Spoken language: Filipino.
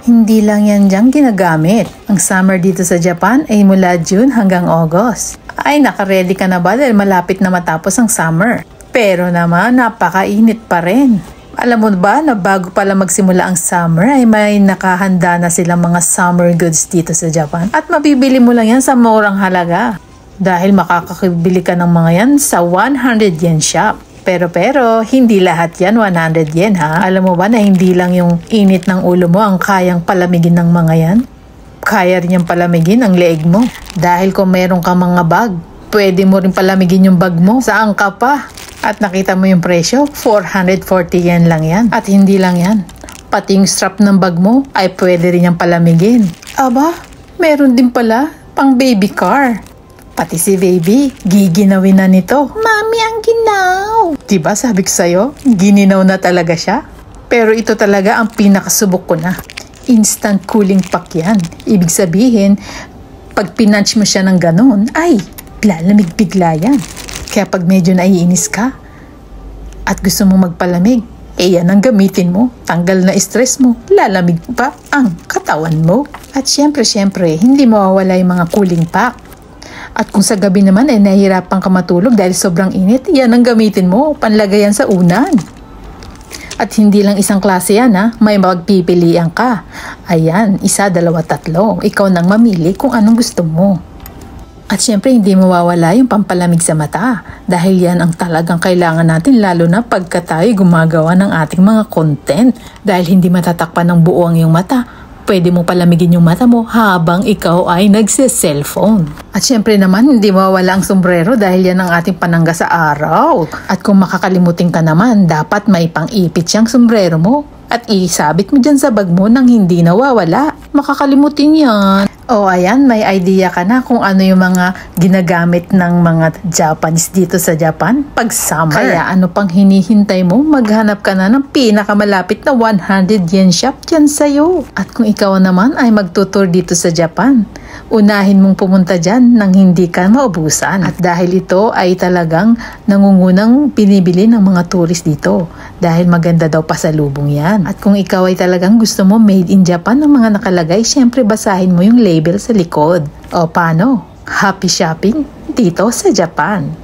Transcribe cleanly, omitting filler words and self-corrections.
Hindi lang yan diyang ginagamit. Ang summer dito sa Japan ay mula June hanggang August. Ay, naka-ready ka na ba dahil malapit na matapos ang summer? Pero naman, napakainit pa rin. Alam mo ba na bago pala magsimula ang summer ay may nakahanda na silang mga summer goods dito sa Japan? At mabibili mo lang yan sa murang halaga. Dahil makakabili ka ng mga yan sa 100 yen shop. Pero hindi lahat yan 100 yen ha. Alam mo ba na hindi lang yung init ng ulo mo ang kayang palamigin ng mga yan? Kaya rin yung palamigin ang leeg mo. Dahil kung meron ka mga bag, pwede mo rin palamigin yung bag mo. Saan ka pa? At nakita mo yung presyo, 440 yen lang yan. At hindi lang yan. Pati yung strap ng bag mo ay pwede rin yung palamigin. Aba, meron din pala pang baby car. Pati si baby, giginawin na nito. Mami, ang ginaw! Diba sabi ko sa'yo, gininaw na talaga siya? Pero ito talaga ang pinakasubok ko na. Instant cooling pack yan. Ibig sabihin, pag pinunch mo siya ng ganon, ay, lalamig bigla yan. Kaya pag medyo naiinis ka at gusto mo magpalamig, yan ang gamitin mo. Tanggal na stress mo, lalamig pa ang katawan mo. At syempre, hindi mawawala yung mga cooling pack. At kung sa gabi naman ay nahihirapan ka matulog dahil sobrang init, yan ang gamitin mo, panlagayan sa unan. At hindi lang isang klase yan ha, may magpipilian ka. Ayan, 1, 2, 3. Ikaw nang mamili kung anong gusto mo. At syempre hindi mawawala yung pampalamig sa mata dahil yan ang talagang kailangan natin lalo na pagka tayo gumagawa ng ating mga content dahil hindi matatakpan ng buo ang iyong mata. Pwede mo palamigin yung mata mo habang ikaw ay nagse-cellphone. At syempre naman, hindi mawawala ang sombrero dahil yan ang ating panangga sa araw. At kung makakalimutin ka naman, dapat may pang-ipit siyang sombrero mo. At isabit mo dyan sa bag mo nang hindi nawawala. Makakalimutin yan. O ayan, may idea ka na kung ano yung mga ginagamit ng mga Japanese dito sa Japan pag summer. Kaya ano pang hinihintay mo? Maghanap ka na ng pinakamalapit na 100 yen shop dyan sa'yo. At kung ikaw naman ay magtutur dito sa Japan, unahin mong pumunta dyan nang hindi ka maubusan. At dahil ito ay talagang nangungunang binibili ng mga tourist dito. Dahil maganda daw pasalubong yan. At kung ikaw ay talagang gusto mo made in Japan ng mga nakalagay, syempre basahin mo yung label sa likod. O paano? Happy shopping dito sa Japan!